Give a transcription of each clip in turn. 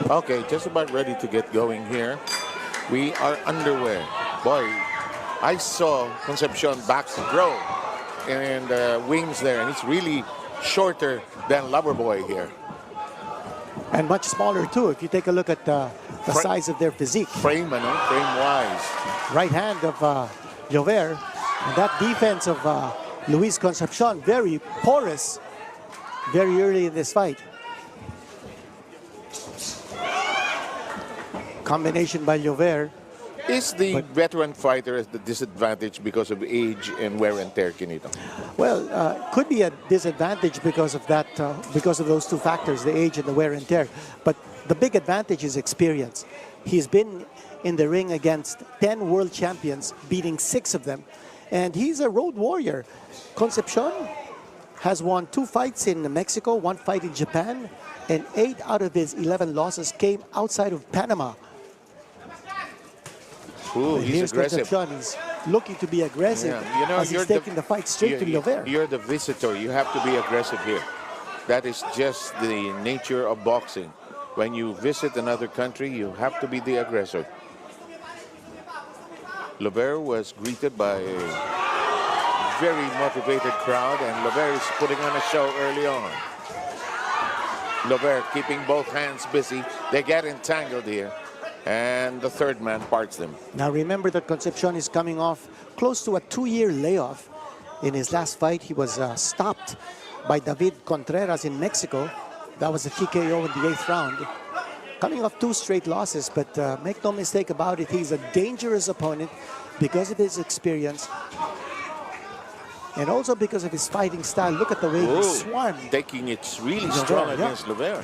Okay, just about ready to get going here. We are underway. Boy, I saw Concepcion back throw and wings there, and it's really shorter than Lover here. And much smaller too, if you take a look at the size of their physique. Frame-wise. Right hand of Llover. And that defense of Luis Concepcion, very porous, very early in this fight. Combination by Llover. Is the veteran fighter at the disadvantage because of age and wear and tear, Kinito? Well, could be a disadvantage because of that, because of those two factors, the age and the wear and tear. But the big advantage is experience. He's been in the ring against 10 world champions, beating 6 of them. And he's a road warrior. Concepcion has won 2 fights in Mexico, 1 fight in Japan, and 8 out of his 11 losses came outside of Panama. Ooh, he's aggressive. Concepcion. He's looking to be aggressive, yeah. You know, as he's taking the fight straight to Llover. You're the visitor. You have to be aggressive here. That is just the nature of boxing. When you visit another country, you have to be the aggressor. Llover was greeted by a very motivated crowd, and Llover is putting on a show early on. Llover keeping both hands busy. They get entangled here, and the third man parts them. Now remember that Concepcion is coming off close to a 2-year layoff. In his last fight, he was stopped by David Contreras in Mexico. That was a TKO in the 8th round. Coming off 2 straight losses, but make no mistake about it, he's a dangerous opponent because of his experience and also because of his fighting style. Look at the way he swarmed. Taking it really strong against Llover.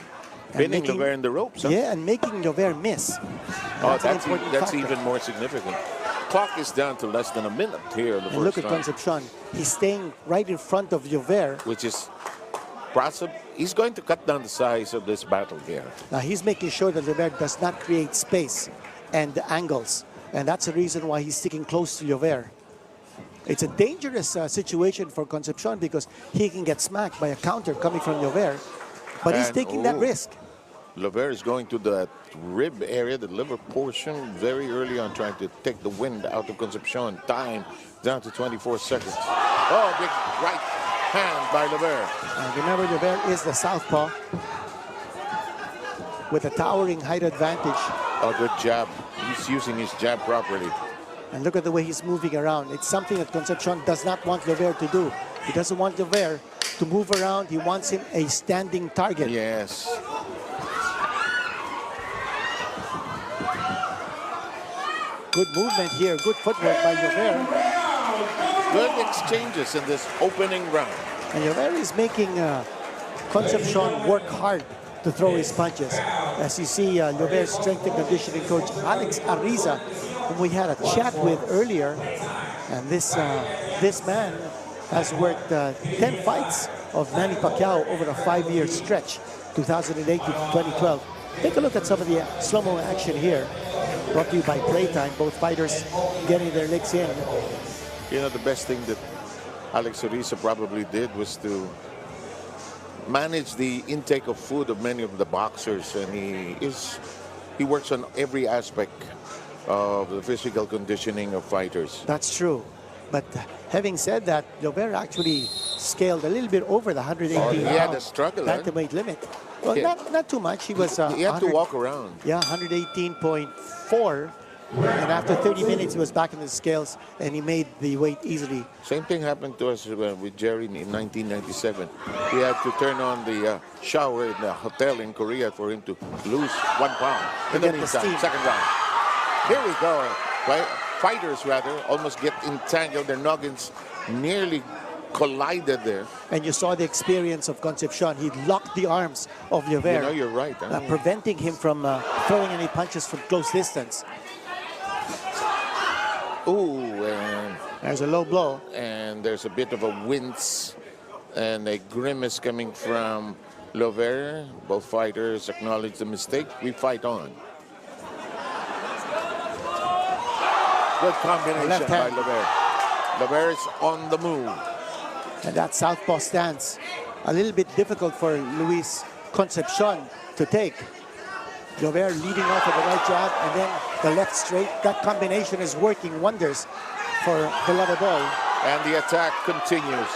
Pinning Llover in the ropes. Huh? Yeah, and making Llover miss. That's even more significant. Clock is down to less than a minute here. The and look at Concepcion. He's staying right in front of Llover. Which is possible. He's going to cut down the size of this battle here. Now he's making sure that Llover does not create space and angles. And that's the reason why he's sticking close to Llover. It's a dangerous situation for Concepcion because he can get smacked by a counter coming from Llover. But he's taking that risk. Llover is going to the rib area, the liver portion, very early on, trying to take the wind out of Concepcion. Time down to 24 seconds. Oh, big right hand by Llover. Remember, Llover is the southpaw with a towering height advantage. Oh, good jab. He's using his jab properly. And look at the way he's moving around. It's something that Concepcion does not want Llover to do. He doesn't want Llover to move around. He wants him a standing target. Yes. Good movement here. Good footwork by Llover. Good exchanges in this opening round. And Llover is making Concepcion work hard to throw his punches. As you see, Llover's strength and conditioning coach, Alex Ariza, whom we had a chat with earlier. And this man has worked 10 fights of Manny Pacquiao over a 5-year stretch, 2008 to 2012. Take a look at some of the slow-mo action here. Brought to you by Playtime, both fighters getting their licks in. You know, the best thing that Alex Ariza probably did was to manage the intake of food of many of the boxers, and he works on every aspect of the physical conditioning of fighters. That's true. But having said that, Llover actually scaled a little bit over the 118 he had a struggle bantamweight limit. Well, not too much. He was he had to walk around. Yeah, 118.4. And after 30 minutes, he was back in the scales, and he made the weight easily. Same thing happened to us with Jerry in 1997. We had to turn on the shower in the hotel in Korea for him to lose 1 pound. In the meantime, second round. Here we go. Fighters, rather, almost get entangled. Their noggins nearly collided there. And you saw the experience of Concepcion. He locked the arms of Llover. You know, you're right. Preventing him from throwing any punches from close distance. Ooh, and there's a low blow. And there's a bit of a wince and a grimace coming from Llover. Both fighters acknowledge the mistake. We fight on. Good combination by Llover. Llover is on the move. And that southpaw stance, a little bit difficult for Luis Concepcion to take. Llover leading off with the right jab and then the left straight. That combination is working wonders for the Llover boy. And the attack continues.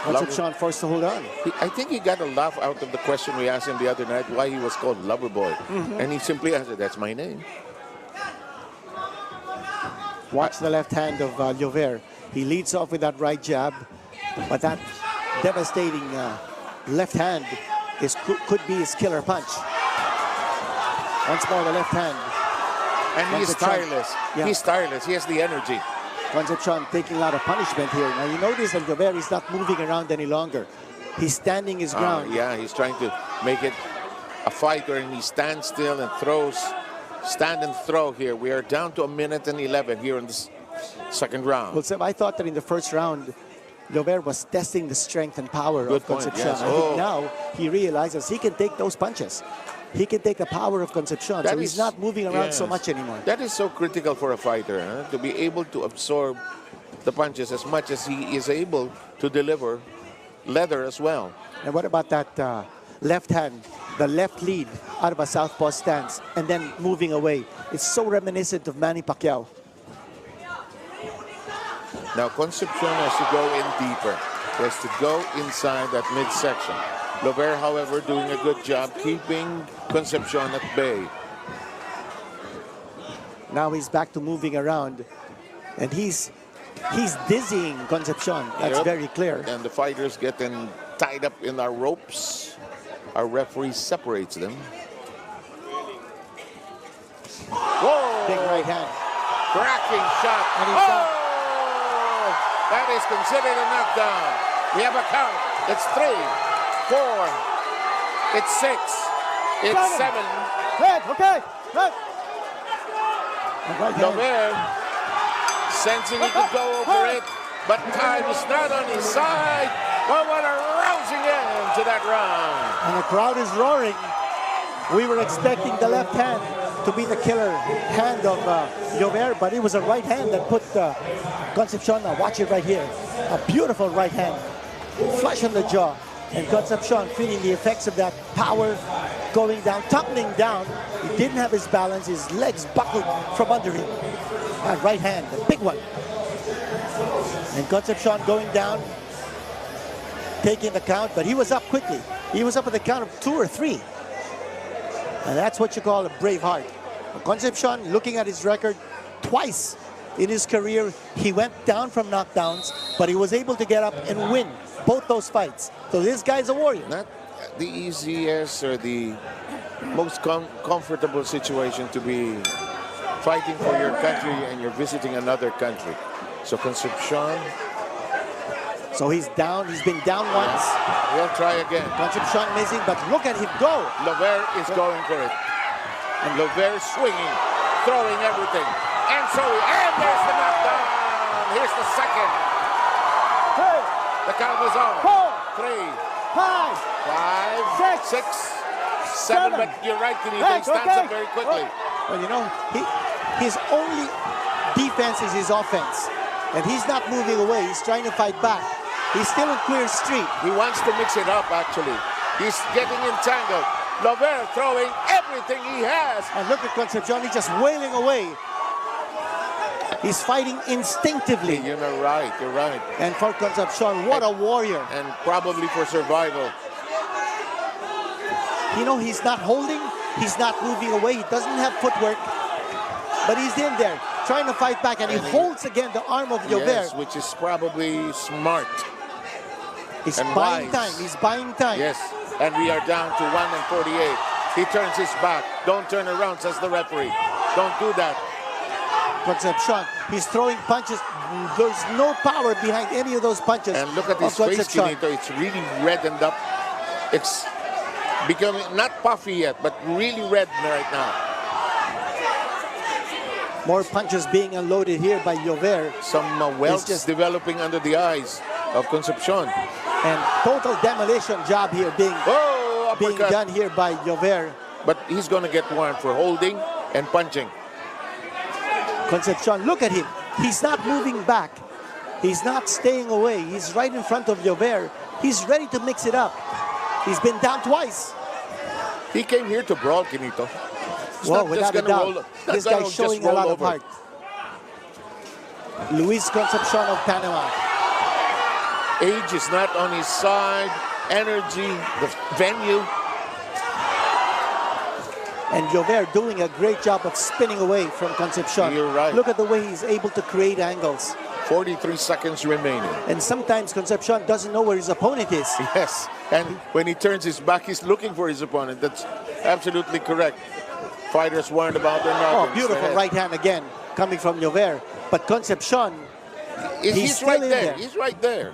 Concepcion forced to hold on. I think he got a laugh out of the question we asked him the other night, why he was called Lover Boy. And he simply answered, that's my name. Watch the left hand of Llover. He leads off with that right jab, but that devastating left hand could be his killer punch. Once more, the left hand. And he's tireless. Yeah. He's tireless. He has the energy. Concepcion taking a lot of punishment here. Now you notice that Llover is not moving around any longer. He's standing his ground. Yeah, he's trying to make it a fighter, and he stands still and throws. Stand and throw here. We are down to 1:11 here in the second round. Well, Seb, I thought that in the first round, Llover was testing the strength and power Good of point, Concepcion. yes. I think now he realizes he can take those punches. He can take the power of Concepcion, so he's not moving around so much anymore. That is so critical for a fighter, to be able to absorb the punches as much as he is able to deliver leather as well. And what about that left hand, the left lead out of a southpaw stance and then moving away? It's so reminiscent of Manny Pacquiao. Now Concepcion has to go in deeper. He has to go inside that midsection. Llover, however, doing a good job keeping Concepcion at bay. Now he's back to moving around, and he's dizzying Concepcion. That's very clear. And the fighters getting tied up in our ropes. Our referee separates them. Whoa! Big right hand. Cracking shot. And he's down. That is considered a knockdown. We have a count. It's 3, 4, it's 6, it's 7. Red, okay, red. Llover sensing he could go over it, but time is not on his side. But what a rousing end to that round. And the crowd is roaring. We were expecting the left hand to be the killer hand of Llover, but it was a right hand that put Concepcion. Now watch it right here. A beautiful right hand. Flush on the jaw. And Concepcion feeling the effects of that power going down, tumbling down. He didn't have his balance. His legs buckled from under him. That right hand, a big one. And Concepcion going down, taking the count, but he was up quickly. He was up at the count of 2 or 3. And that's what you call a brave heart. Concepcion, looking at his record, twice in his career, he went down from knockdowns, but he was able to get up and win both those fights. So this guy's a warrior. Not the easiest or the most comfortable situation to be fighting for your country and you're visiting another country. So Concepcion. So he's down. He's been down once. He'll try again. Concepcion missing, but look at him go. Llover is going for it. And Llover swinging, throwing everything. And there's the knockdown. Here's the second. The count is on. 3, 5, 6, 7. But you're right, Kenneth. He stands up very quickly. Well, you know, his only defense is his offense. And he's not moving away. He's trying to fight back. He's still in clear street. He wants to mix it up, actually. He's getting entangled. Llover throwing everything he has. And look at Concepcion. He's just wailing away. He's fighting instinctively. You're right, you're right. And for Concepcion, what a warrior. And probably for survival. You know, he's not holding, he's not moving away, he doesn't have footwork, but he's in there, trying to fight back, and he holds again the arm of Llover. Yes, which is probably smart. He's buying time, he's buying time. Yes, and we are down to 1:48. He turns his back. Don't turn around, says the referee. Don't do that. Concepcion, he's throwing punches. There's no power behind any of those punches. And look at his face, Kenneth. It's really reddened up. It's becoming not puffy yet, but really red right now. More punches being unloaded here by Llover. Some welts just developing under the eyes of Concepcion. And total demolition job here being done here by Llover. But he's going to get warned for holding and punching. Concepcion, look at him. He's not moving back. He's not staying away. He's right in front of Llover. He's ready to mix it up. He's been down twice. He came here to brawl, Kenneth. Well, not without just a gonna doubt, roll. this Not gonna guy's just showing a roll lot of over. heart. Luis Concepcion of Panama. Age is not on his side. Energy, the venue. And Llover doing a great job of spinning away from Concepcion. You're right. Look at the way he's able to create angles. 43 seconds remaining. And sometimes Concepcion doesn't know where his opponent is. Yes, and when he turns his back, he's looking for his opponent. That's absolutely correct. Fighters warned about their Oh, knockings. beautiful right hand again coming from Llover. But Concepcion, he's still right in there. there. He's right there.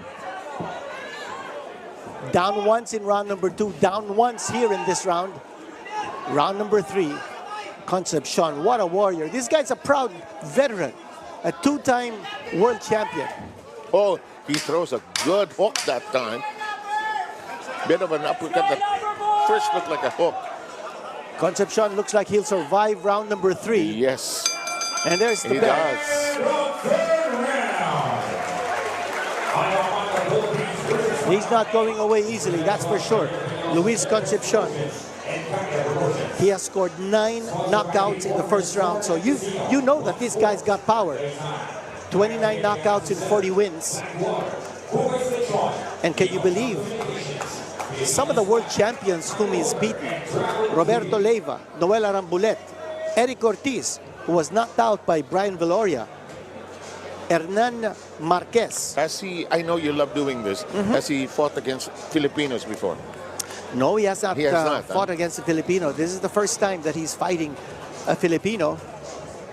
Down once in round number 2, down once here in this round. Round number 3, Concepcion, what a warrior. This guy's a proud veteran, a 2-time world champion. Oh, he throws a good hook that time. Bit of an uppercut that first looked like a hook. Concepcion looks like he'll survive round number 3. Yes, And there's the he bell. does. He's not going away easily, that's for sure. Luis Concepcion. He has scored 9 knockouts in the first round. So you know that this guy's got power. 29 knockouts in 40 wins. And can you believe some of the world champions whom he's beaten? Roberto Leiva, Noel Arambulet, Eric Ortiz, who was knocked out by Brian Viloria, Hernan Marquez. Has he, I know you love doing this, has he fought against Filipinos before? No, he has not, fought huh? against a Filipino. This is the first time that he's fighting a Filipino.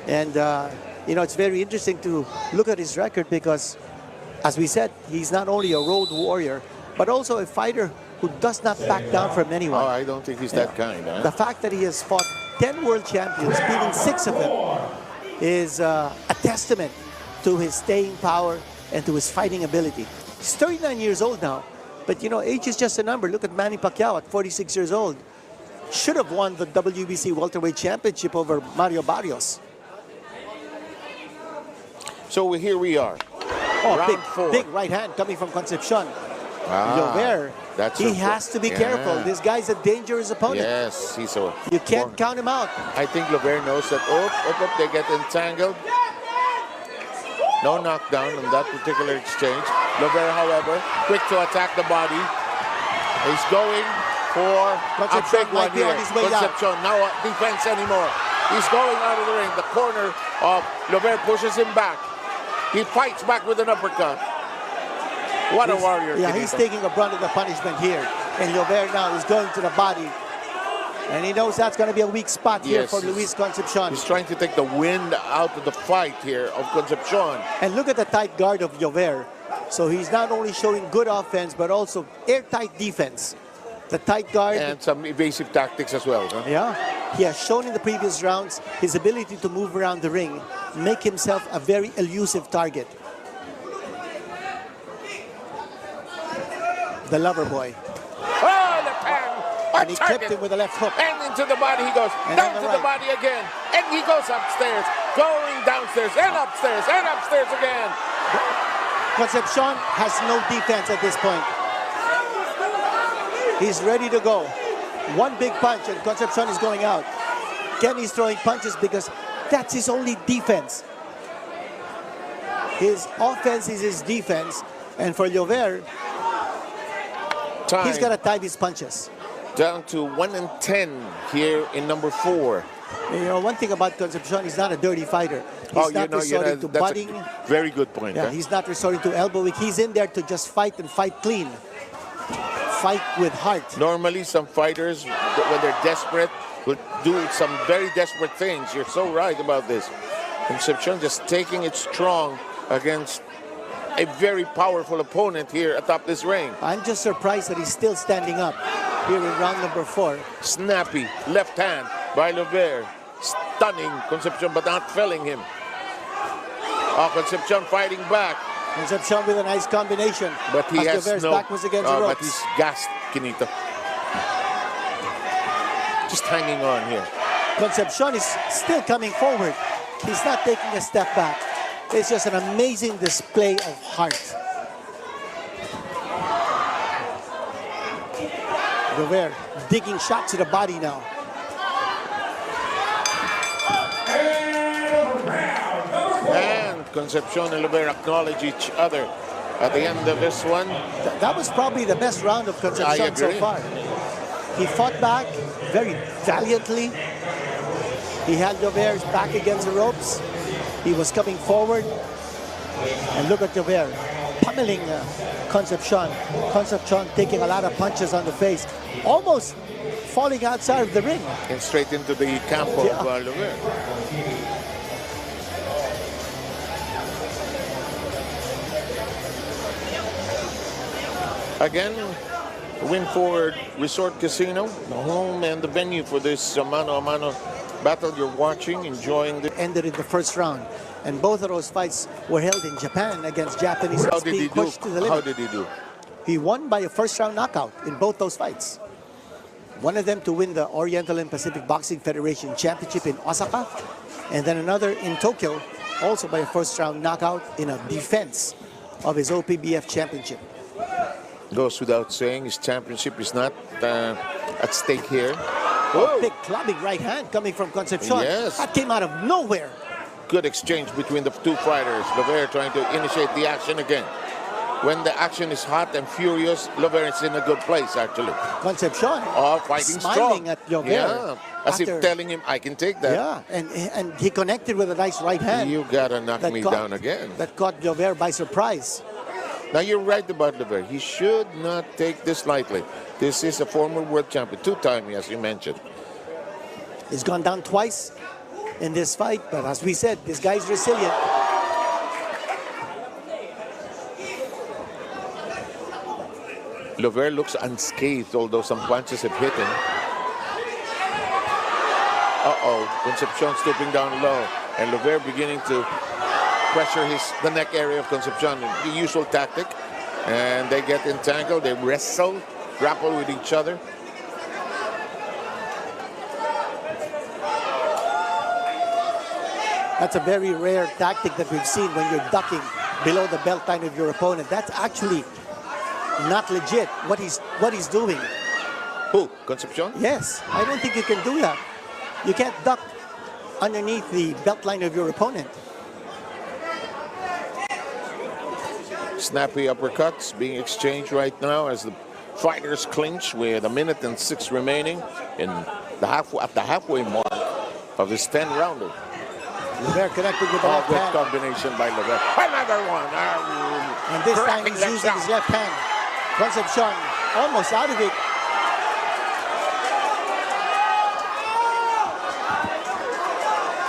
And, you know, it's very interesting to look at his record because, as we said, he's not only a road warrior, but also a fighter who does not back down from anyone. Oh, I don't think he's that kind. Huh? The fact that he has fought 10 world champions, beating 6 of them, is a testament to his staying power and to his fighting ability. He's 39 years old now, but you know, age is just a number. Look at Manny Pacquiao at 46 years old. Should have won the WBC welterweight championship over Mario Barrios. So here we are. Oh, Round 4. big right hand coming from Concepcion. Llover, that's he has to be careful. This guy's a dangerous opponent. Yes, he's a... You can't count him out. I think Llover knows that, they get entangled. No knockdown in that particular exchange. Llover, however, quick to attack the body. He's going for a big one here. Concepcion, now defense anymore. He's going out of the ring. The corner of Llover pushes him back. He fights back with an uppercut. What a warrior. Yeah, he's taking a brunt of the punishment here. And Llover now is going to the body. And he knows that's going to be a weak spot here for Luis Concepcion. He's trying to take the wind out of the fight here of Concepcion. And look at the tight guard of Llover. So he's not only showing good offense, but also airtight defense. The tight guard. And some evasive tactics as well. Huh? Yeah. He has shown in the previous rounds his ability to move around the ring, make himself a very elusive target. The lover boy. Oh, left hand. And he clipped him with a left hook. And into the body he goes. And down to the body again. And he goes upstairs. Going downstairs and upstairs and upstairs again. Concepcion has no defense at this point. He's ready to go. One big punch and Concepcion is going out. Kenny's throwing punches because that's his only defense. His offense is his defense. And for Llover, he's got to time his punches. Down to 1-10 here in number 4. You know, one thing about Concepcion, he's not a dirty fighter. He's not resorting to butting. Very good point. Yeah, he's not resorting to elbowing. He's in there to just fight and fight clean. Fight with heart. Normally, some fighters, when they're desperate, will do some very desperate things. You're so right about this. Concepcion just taking it strong against a very powerful opponent here atop this ring. I'm just surprised that he's still standing up here in round number 4. Snappy left hand by Llover. Stunning Concepcion, but not felling him. Oh, Concepcion fighting back. Concepcion with a nice combination. But he has Llover's no... back was against the ropes. But he's gassed, Kinito. Just hanging on here. Concepcion is still coming forward. He's not taking a step back. It's just an amazing display of heart. Llover digging shots to the body now. Concepcion and Llover acknowledge each other at the end of this one. That was probably the best round of Concepcion so far. He fought back very valiantly. He had Llover's back against the ropes. He was coming forward. And look at Llover pummeling Concepcion. Concepcion taking a lot of punches on the face. Almost falling outside of the ring. And straight into the camp of Llover. Again, win for Resort Casino, the home and the venue for this mano-a-mano battle you're watching, enjoying. Ended in the first round. And both of those fights were held in Japan against Japanese. How did he do? How did he do? He won by a first-round knockout in both those fights. One of them to win the Oriental and Pacific Boxing Federation Championship in Osaka, and then another in Tokyo, also by a first-round knockout in a defense of his OPBF championship. Goes without saying, his championship is not at stake here. Oh, big clubbing right hand coming from Concepcion. Yes. That came out of nowhere. Good exchange between the two fighters. Llover trying to initiate the action again. When the action is hot and furious, Llover is in a good place, actually. Concepcion fighting smiling strong. At Llover. Yeah, as if telling him, I can take that. Yeah, and he connected with a nice right hand. You gotta knock me down again. That caught Llover by surprise. Now, you're right about Llover. He should not take this lightly. This is a former world champion, two-time, as you mentioned. He's gone down twice in this fight, but as we said, this guy's resilient. Llover looks unscathed, although some punches have hit him. Concepcion stooping down low, and Llover beginning to pressure the neck area of Concepcion, the usual tactic. And they get entangled, they wrestle, grapple with each other. That's a very rare tactic that we've seen when you're ducking below the belt line of your opponent. That's actually not legit, what he's doing. Who, Concepcion? Yes, I don't think you can do that. You can't duck underneath the belt line of your opponent. Snappy uppercuts being exchanged right now as the fighters clinch with 1:06 remaining at the halfway mark of this 10-rounder. Llover connected with the left good hand. combination by Llover. Another one. And this time he's using his left hand. Concepcion almost out of it.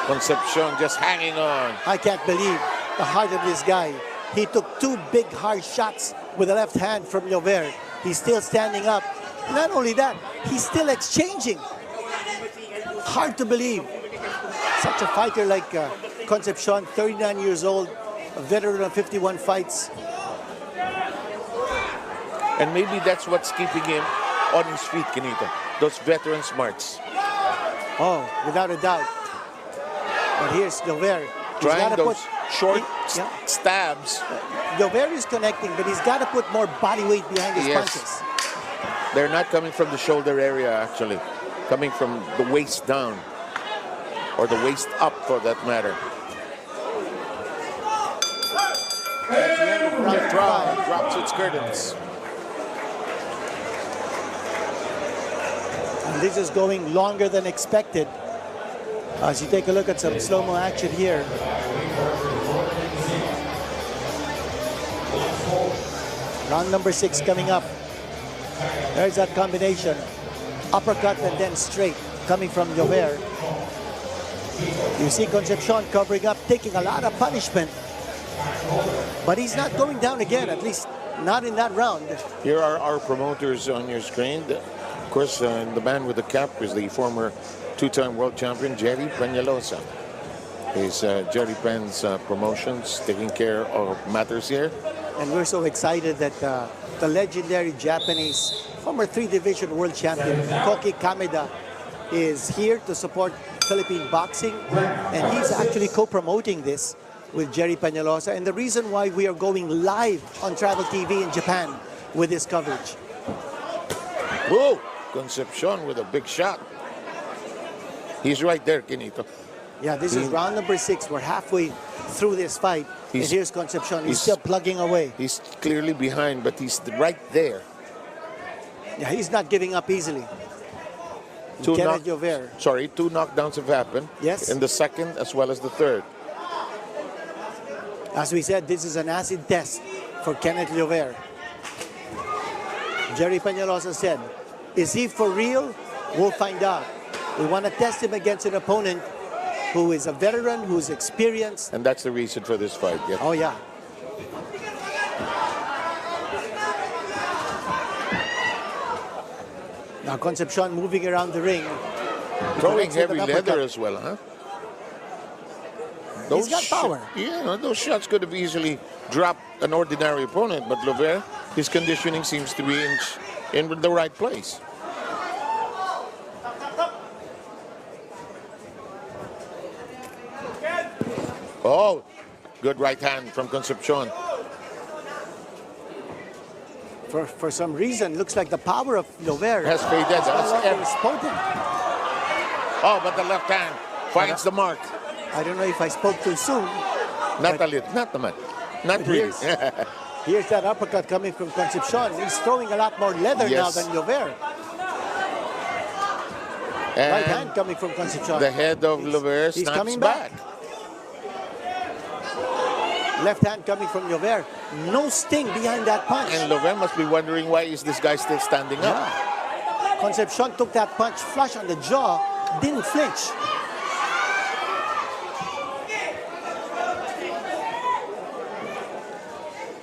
Concepcion just hanging on. I can't believe the heart of this guy. He took two big hard shots with the left hand from Llover. He's still standing up. Not only that, he's still exchanging. Hard to believe. Such a fighter like Concepcion, 39 years old, a veteran of 51 fights. And maybe that's what's keeping him on his feet, Kenito. Those veteran smarts. Oh, without a doubt. But here's Llover. Trying those short stabs. Llover is connecting, but he's got to put more body weight behind his punches. They're not coming from the shoulder area, actually. Coming from the waist down. Or the waist up, for that matter. The crowd drops its curtains. And this is going longer than expected. As you take a look at some slow-mo action here. Round number 6 coming up. There's that combination. Uppercut and then straight coming from Llover. You see Concepcion covering up, taking a lot of punishment. But he's not going down again, at least not in that round. Here are our promoters on your screen. Of course, the man with the cap is the former two-time world champion, Jerry Peñalosa. He's Jerry Pen's Promotions, taking care of matters here. And we're so excited that the legendary Japanese former 3-division world champion, Koki Kameda, is here to support Philippine boxing. And he's actually co-promoting this with Jerry Peñalosa. And the reason why we are going live on Travel TV in Japan with this coverage. Whoa! Concepcion with a big shot. He's right there, Kenito. Yeah, this is round number 6. We're halfway through this fight. And here's Concepcion. He's still plugging away. He's clearly behind, but he's right there. Yeah, he's not giving up easily. Two knockdowns have happened. Yes. In the second as well as the third. As we said, this is an acid test for Kenneth Llover. Jerry Peñalosa said, is he for real? We'll find out. We want to test him against an opponent who is a veteran, who's experienced. And that's the reason for this fight. Yeah. Oh, yeah. Now Concepcion moving around the ring. Throwing heavy leather as well, huh? He's got power. Yeah, those shots could have easily dropped an ordinary opponent, but Llover, his conditioning seems to be in the right place. Oh, good right hand from Concepcion. For some reason, looks like the power of Llover has faded. Is potent. Oh, but the left hand finds the mark. I don't know if I spoke too soon. Not a little, not naman. Not really. Here's that uppercut coming from Concepcion. He's throwing a lot more leather now than Llover. Right hand coming from Concepcion. The head of Llover snaps back. Left hand coming from Llover. No sting behind that punch. And Llover must be wondering why is this guy still standing up. Concepcion took that punch flush on the jaw, didn't flinch.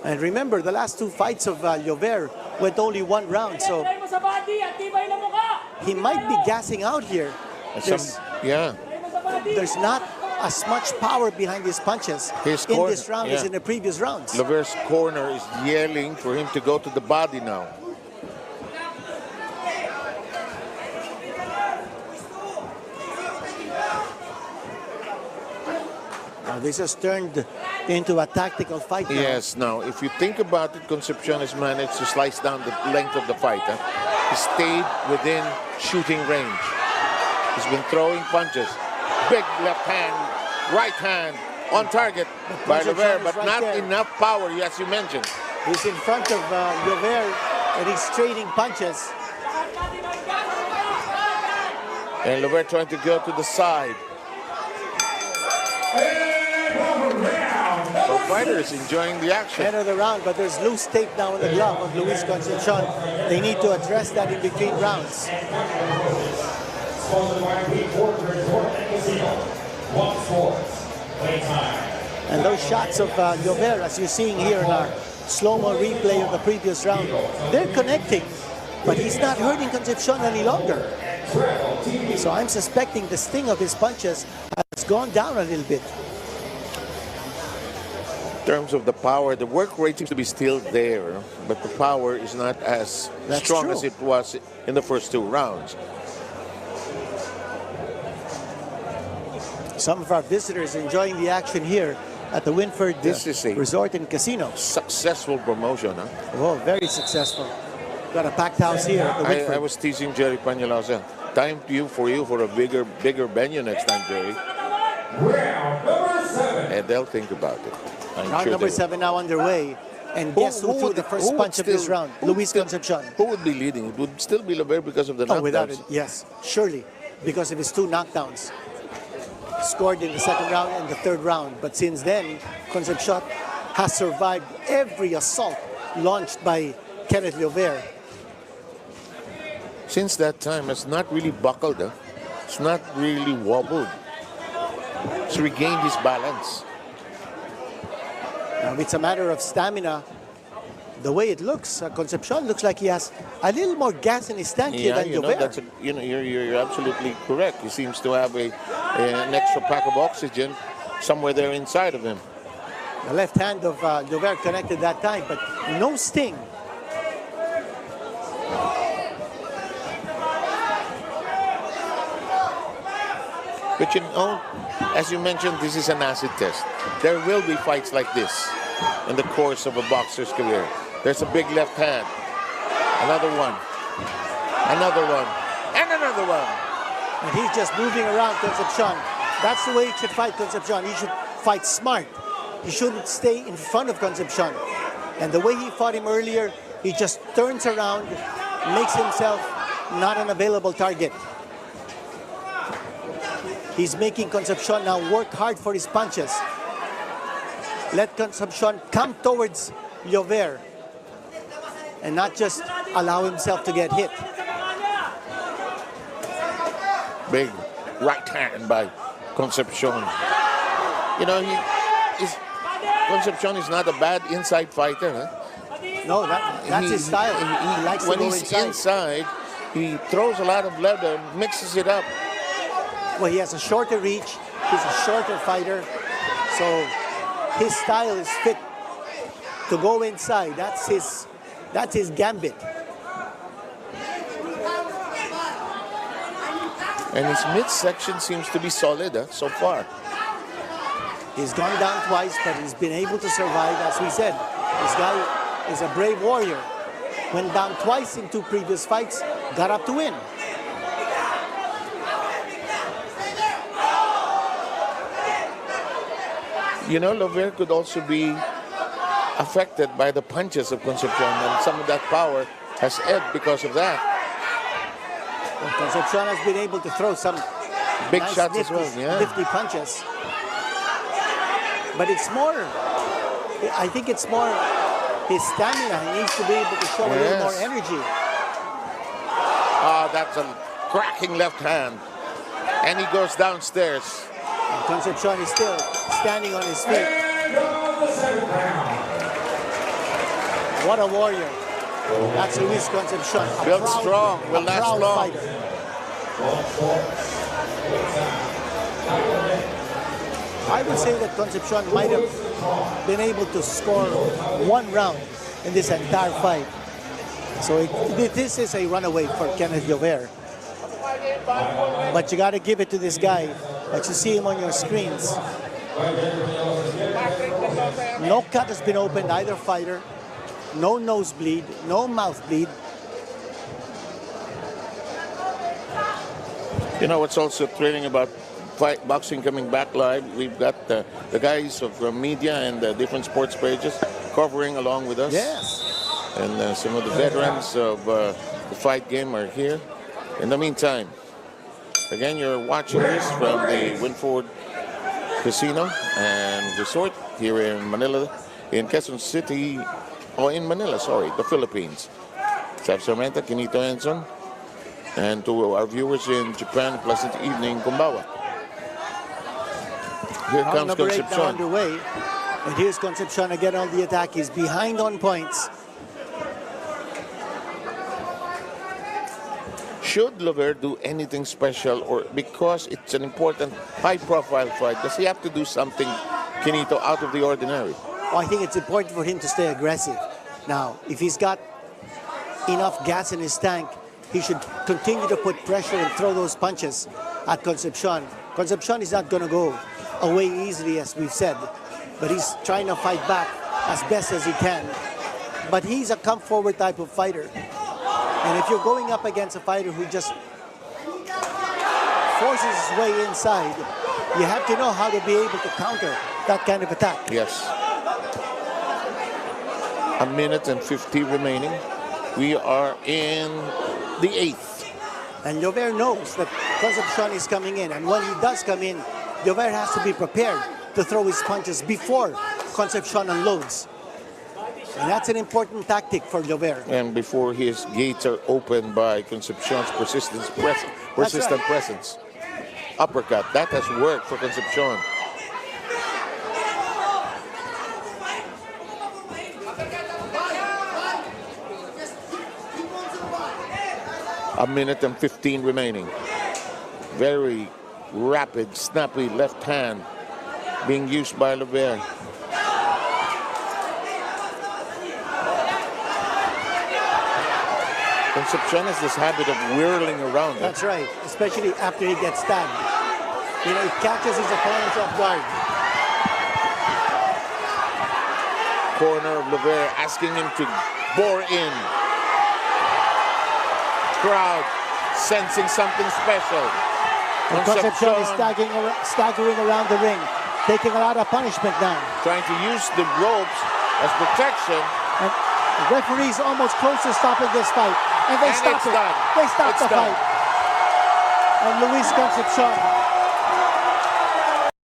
And remember, the last 2 fights of Llover went only 1 round, so he might be gassing out here. There's not as much power behind his punches in this round as in the previous rounds. Llover's corner is yelling for him to go to the body now. Now this has turned into a tactical fight now. Yes, now if you think about it, Concepcion has managed to slice down the length of the fight. He stayed within shooting range. He's been throwing punches. Big left hand, right hand on target by Llover, but not enough power, as you mentioned. He's in front of Llover and he's trading punches. And Llover trying to go to the side. Both fighters enjoying the action. End of the round, but there's loose tape now in the glove of Luis Concepcion. They need to address that in between rounds. And those shots of Llover, as you're seeing here in our slow-mo replay of the previous round, they're connecting, but he's not hurting Concepcion any longer. So I'm suspecting the sting of his punches has gone down a little bit. In terms of the power, the work rate seems to be still there, but the power is not as strong as it was in the first 2 rounds. Some of our visitors enjoying the action here at the Winford Resort and Casino. Successful promotion, huh? Oh, very successful. Got a packed house here at the Winford. I was teasing Jerry Peñalosa. Time for you for a bigger venue next time, Jerry. Round number 7. And they'll think about it. Round number 7 now underway. And guess who threw the first punch of this round? Luis Concepcion. Who would be leading? It would still be Llover because of the knockdowns. Oh, without it, yes. Surely, because of his 2 knockdowns. Scored in the 2nd round and the 3rd round. But since then, Concepcion has survived every assault launched by Kenneth Llover. Since that time, it's not really buckled. Huh? It's not really wobbled. It's regained his balance. Now, it's a matter of stamina. The way it looks, Concepcion looks like he has a little more gas in his tank here than Llover. You're absolutely correct. He seems to have an extra pack of oxygen somewhere there inside of him. The left hand of Llover connected that time, but no sting. But you know, as you mentioned, this is an acid test. There will be fights like this in the course of a boxer's career. There's a big left hand. Another one. Another one. And another one. And he's just moving around Concepcion. That's the way he should fight Concepcion. He should fight smart. He shouldn't stay in front of Concepcion. And the way he fought him earlier, he just turns around, makes himself not an available target. He's making Concepcion now work hard for his punches. Let Concepcion come towards Llover and not just allow himself to get hit. Big right hand by Concepcion. You know, Concepcion is not a bad inside fighter. Huh? No, that's his style. He likes when to go he's inside, he throws a lot of leather, mixes it up. Well, he has a shorter reach. He's a shorter fighter. So his style is fit to go inside. That's his gambit. And his midsection seems to be solid so far. He's gone down twice, but he's been able to survive. As we said, this guy is a brave warrior. Went down twice in 2 previous fights, got up to win. You know, Llover could also be affected by the punches of Concepcion, and some of that power has ebbed because of that. Well, Concepcion has been able to throw some Big nice shots as well, yeah. nifty punches. But it's more, I think it's more his stamina. He needs to be able to show a little more energy. Ah, that's a cracking left hand. And he goes downstairs. And Concepcion is still standing on his feet. What a warrior. That's Luis Concepcion. Built strong, will last long. Fighter. I would say that Concepcion might have been able to score 1 round in this entire fight. So this is a runaway for Kenneth Llover. But you got to give it to this guy that you see him on your screens. No cut has been opened, either fighter. No nosebleed, no mouth bleed. You know what's also thrilling about boxing coming back live? We've got the guys from media and the different sports pages covering along with us. Yes. And some of the veterans of the fight game are here. In the meantime, again, you're watching this from the Winford Casino and Resort here in Manila, in Quezon City, or in Manila, sorry, the Philippines. Sab Sarmenta, Kinito Enson, and to our viewers in Japan, pleasant evening, Kumbawa. Here Round comes number 8 now Concepcion. underway. And here's Concepcion again on the attack. He's behind on points. Should Llover do anything special, or because it's an important high-profile fight, does he have to do something, Kinito, out of the ordinary? Oh, I think it's important for him to stay aggressive. Now, if he's got enough gas in his tank, he should continue to put pressure and throw those punches at Concepcion. Concepcion is not going to go away easily, as we've said, but he's trying to fight back as best as he can. But he's a come-forward type of fighter. And if you're going up against a fighter who just forces his way inside, you have to know how to be able to counter that kind of attack. Yes. 1 minute and 50 remaining. We are in the 8th. And Llover knows that Concepcion is coming in. And when he does come in, Llover has to be prepared to throw his punches before Concepcion unloads. And that's an important tactic for Llover. And before his gates are opened by Concepcion's persistent presence. Uppercut, that has worked for Concepcion. A minute and 15 remaining. Very rapid, snappy left hand being used by Llover. Concepcion has this habit of whirling around. That's right, especially after he gets stabbed. You know, it catches his opponents off guard. Corner of Llover asking him to bore in. Crowd sensing something special. And Concepcion is staggering around the ring, taking a lot of punishment now. Trying to use the ropes as protection. And the referee's almost close to stopping this fight. And they stop it. Done. They stop It's the done. fight. And Luis Concepcion